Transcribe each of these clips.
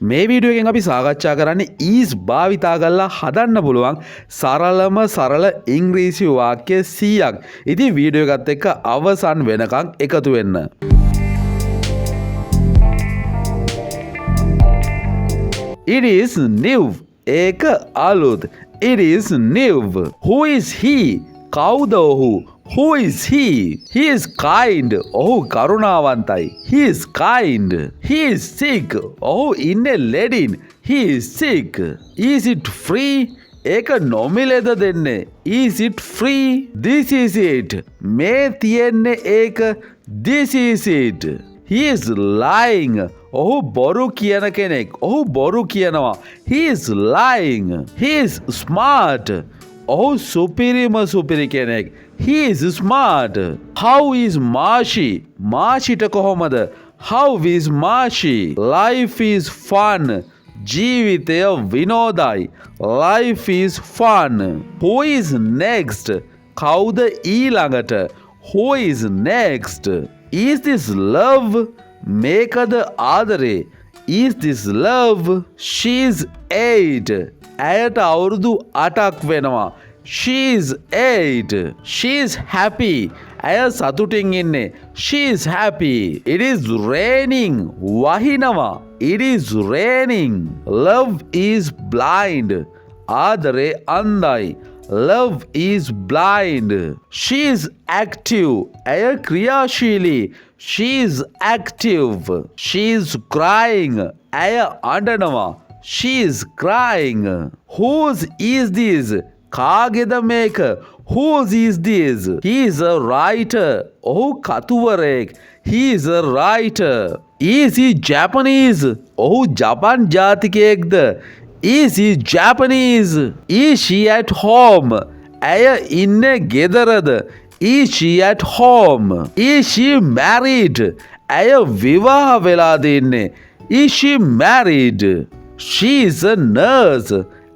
මේ වීඩියෝ එකෙන් අපි සාකච්ඡා කරන්නේ is භාවිතා කරලා හදන්න පුළුවන් සරලම සරල ඉංග්‍රීසි වාක්‍ය 100ක්. ඉතින් වීඩියෝ එකත් එක්ක අවසන් වෙනකන් එකතු වෙන්න. It is new. ඒක අලුත්. It is new. Who is he? කවුද ඔහු? Who is he? He is kind. ඔහු කරුණාවන්තයි. He is kind. He is sick. ඔහු ඉන්නේ ලෙඩින්. He is sick. Is it free? ඒක නොමිලේද දෙන්නේ. Is it free? This is it. මේ තියෙන්නේ ඒක. This is it. He is lying. ඔහු බොරු කියන කෙනෙක්. ඔහු බොරු කියනවා. He is lying. He is smart. ඔහු සුපිරිම සුපිරි කෙනෙක්. He is smart. How is Marshi? මාෂිට කොහොමද? How is Marshi? Life is fun. ජීවිතය විනෝදයි. Life is fun. Who is next? කවුද ඊළඟට? Who is next? Is this love? මේකද ආදරේ? Is this love? She is 8. ඇයට අවුරුදු 8ක් වෙනවා. She is 8. She is happy. ඇය සතුටින් ඉන්නේ. She is happy. It is raining. වහිනවා. It is raining. Love is blind. ආදරේ අන්ධයි. Love is blind. She is active. ඇය ක්‍රියාශීලී. She is active. She is crying. ඇය අඬනවා. She is crying. Whose is this? කාගෙද මේක? Whose is this? He is a writer. ඔහු කතුවරයෙක්. He is a writer. Is he Japanese? ඔහු ජපන් ජාතිකයෙක්ද? Is he Japanese? Is she at home? ඇය ඉන්නේ ගෙදරද? Is she at home? Is she married? ඇය විවාහ වෙලාද ඉන්නේ? Is she married? She is a nurse.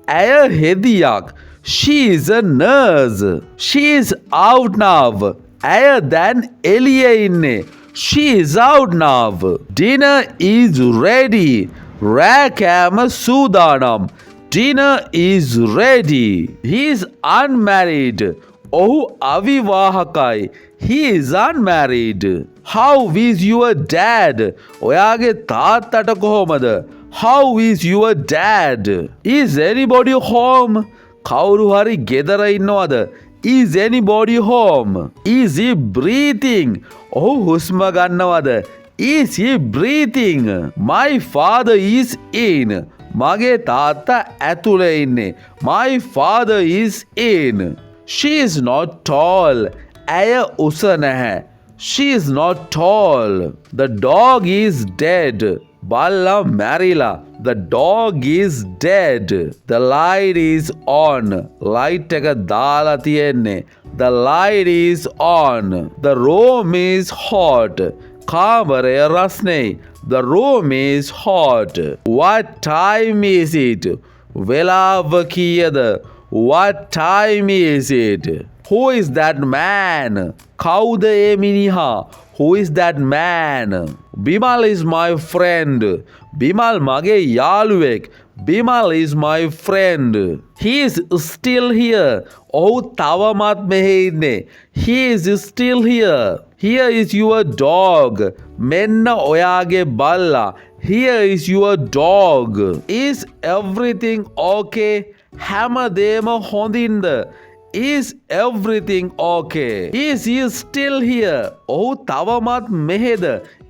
ඇය හෙදියක්. She is a nurse. She is out now. ඇය දැන් එළියේ ඉන්නේ. She is out now. Dinner is ready. රෑ කෑම සූදානම්. Dinner is ready. He is unmarried. ඔහු අවිවාහකයි. He is unmarried. How is your dad? ඔයාගේ තාත්තට කොහොමද? How is your dad? Is anybody home? කවුරු හරි ගෙදර ඉන්නවද? Is anybody home? Is he breathing? ඔහු හුස්ම ගන්නවද? Is he breathing? My father is in. මගේ තාත්තා ඇතුලේ ඉන්නේ. My father is in. She is not tall. ඇය උස නැහැ. She is not tall. The dog is dead. බල්ලා මැරිලා. The dog is dead. The light is on. Light එක දාලා තියෙන්නේ. The light is on. The room is hot. කාමරය රස්නෙයි. The room is hot. What time is it? වෙලාව කීයද? What time is it? Who is that man? කවුද ඒ මිනිහා? Who is that man? Bimal is my friend. Bimal මගේ යාළුවෙක්. Bimal is my friend. He is still here. ඔහු තවමත් මෙහි ඉන්නේ. He is still here. Here is your dog. මෙන්න ඔයාගේ බල්ලා. Here is your dog. Is everything okay? හැමදේම හොඳින්ද? Is everything okay? Is he still here? ඔහු තවමත් මෙහෙද?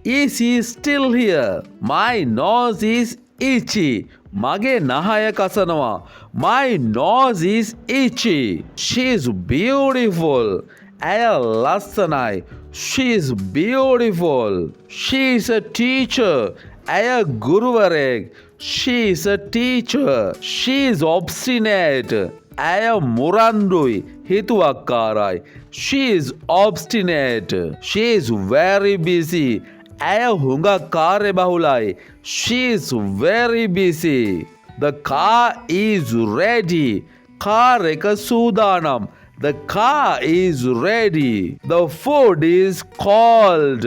Is he still here? My nose is itchy. මගේ නහය කසනවා. My nose is itchy. She is beautiful. ඇය ලස්සනයි. She is beautiful. She is a teacher. ඇය ගුරුවරයෙක්. She is a teacher. She is obstinate. ඇය මුරන්දුයි. හිතුවක්කාරයි. She is obstinate. She is very busy. ඇය හුඟක් කාර්යබහුලයි. She is very busy. The car is ready. Car එක සූදානම්. The car is ready. The food is cold.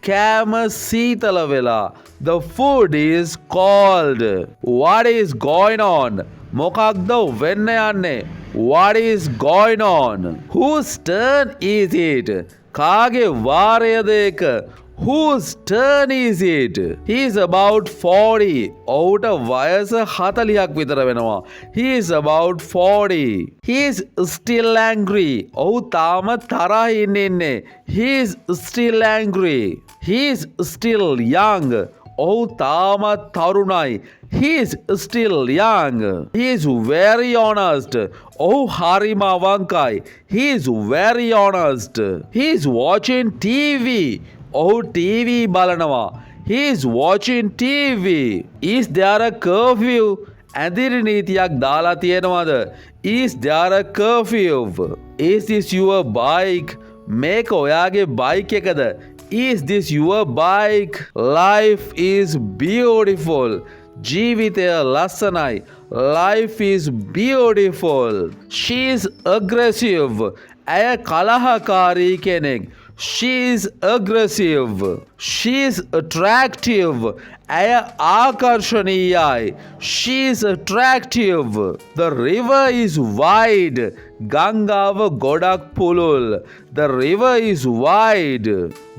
කෑම සීතල වෙලා. The food is cold. What is going on? මොකක්ද වෙන්න යන්නේ? What is going on? Whose turn is it? කාගේ වාරයද ඒක? Whose turn is it? He is about 40. ඔහුට වයස 40ක් විතර වෙනවා. He is about 40. He is still angry. ඔහු තාම තරහින් ඉන්නේ. He is still angry. He is still young. ඔහු තාමත් තරුණයි. He is still young. He is very honest. ඔහු හරිම අවංකයි. He is very honest. He is watching TV. ඔහු TV බලනවා. He is watching TV. Is there a curfew? ඇඳිරි නීතියක් දාලා තියෙනවද? Is there a curfew? Is this your bike? මේක ඔයාගේ bike එකද? Is this your bike? Life is beautiful. ජීවිතය ලස්සනයි. Life is beautiful. She is aggressive. ඇය කලහකාරී කෙනෙක්. She is aggressive. She is attractive. ඇය ආකර්ශනීයයි. She is attractive. The river is wide. ගංගාව ගොඩක් පුළුල්. The river is wide.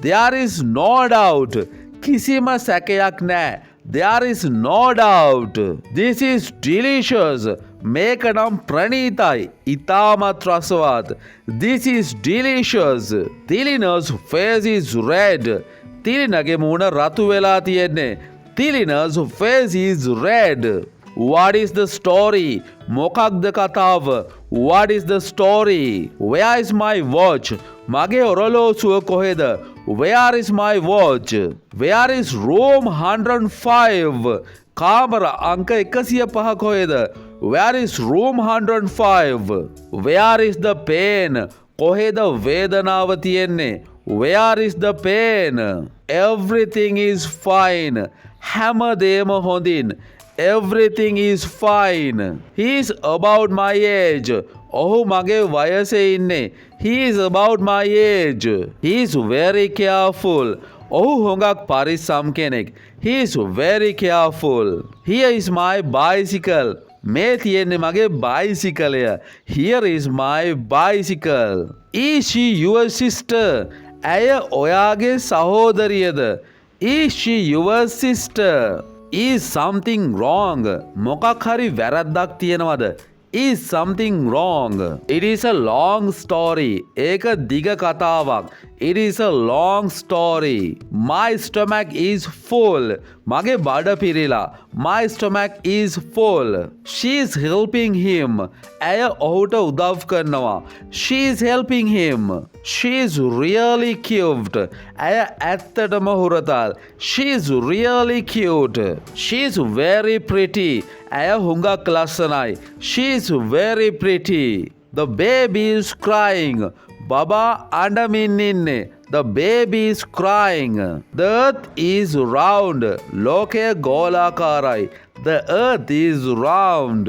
There is no doubt. කිසිම සැකයක් නැහැ. There is no doubt. This is delicious. මේක නම් ප්‍රණීතයි. ඉතාමත් රසවත්. This is delicious. Thilina's face is red. තිලිනගේ මූණ රතු වෙලා තියෙන්නේ. Thilina's face is red. What is the story? මොකක්ද කතාව? What is the story? Where is my watch? මගේ ඔරලෝසුව කොහෙද? Where is my watch? Where is room 105? කාමර අංක 105 කොහෙද? Where is room 105? Where is the pain? කොහෙද වේදනාව තියෙන්නේ? Where is the pain? Everything is fine. හැමදේම හොඳින්. Everything is fine. He is about my age. ඔහු මගේ වයසේ ඉන්නේ. He is about my age. He is very careful. ඔහු හොඟක් පරිස්සම් කෙනෙක්. He is very careful. Here is my bicycle. මේ තියෙන්නේ මගේ බයිසිකලය. Here is my bicycle. Is she your sister? ඇය ඔයාගේ සහෝදරියද? Is she your sister? Is something wrong? මොකක් හරි වැරද්දක් තියෙනවද? Is something wrong? It is a long story. ඒක දිග කතාවක්. It is a long story. My stomach is full. මගේ බඩ පිරිලා. My stomach is full. She is helping him. ඇය ඔහුට උදව් කරනවා. She is helping him. She is really cute. ඇය ඇත්තටම හුරතල්. She is really cute. She is very pretty. ඇය හුඟක් ලස්සනයි. She is very pretty. The baby is crying. බබා අඬමින් ඉන්නේ. The baby is crying. The earth is round. ලෝකය ගෝලාකාරයි. The earth is round.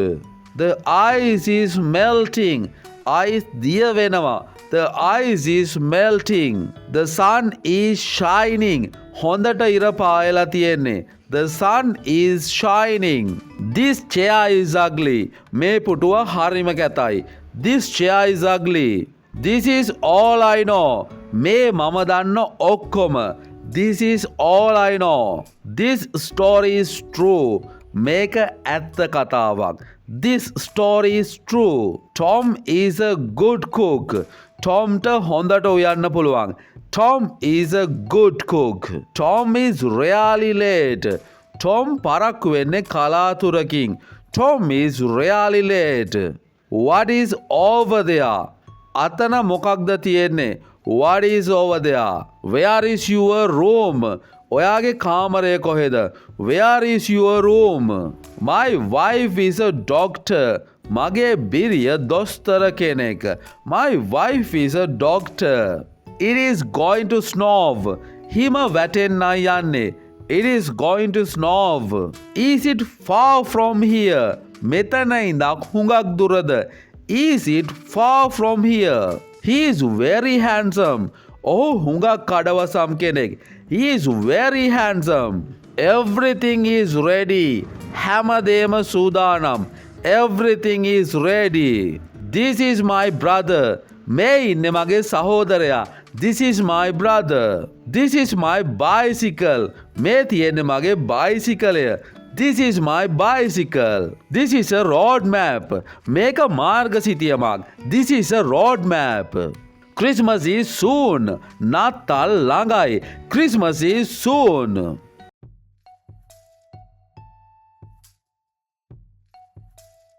The ice is melting. Ice දිය වෙනවා. The ice is melting. The sun is shining. හොඳට ඉර පායලා තියෙන්නේ. The sun is shining. This chair is ugly. මේ පුටුව හරිම කැතයි. This chair is ugly. This is all I know. මේ මම දන්න ඔක්කොම. This is all I know. This story is true. මේක ඇත්ත කතාවක්. This story is true. Tom is a good cook. Tomට හොඳට උයන්න පුළුවන්. Tom is a good cook. Tom is really late. Tom පරක්කු වෙන්නේ කලාතුරකින්. Tom is really late. What is over there? අතන මොකක්ද තියෙන්නේ? What is over there? Where is your room? ඔයාගේ කාමරය කොහෙද? Where is your room? My wife is a doctor. මගේ බිරිය දොස්තර කෙනෙක්. My wife is a doctor. It is going to snow. හිම වැටෙන්නයි යන්නේ. It is going to snow. Is it far from here? මෙතන ඉඳන් හුඟක් දුරද? Is it far from here? He is very handsome. ඔහු හුඟක් කඩවසම් කෙනෙක්. He is very handsome. Everything is ready. හැමදේම සූදානම්. Everything is ready. This is my brother. මේ ඉන්නේ මගේ සහෝදරයා. This is my brother. This is my bicycle. මේ තියෙන්නේ මගේ බයිසිකලය. This is my bicycle. This is a road map. මේක මාර්ගසිතියමක්. This is a road map. Christmas is soon. නත්තල් ළඟයි. Christmas is soon.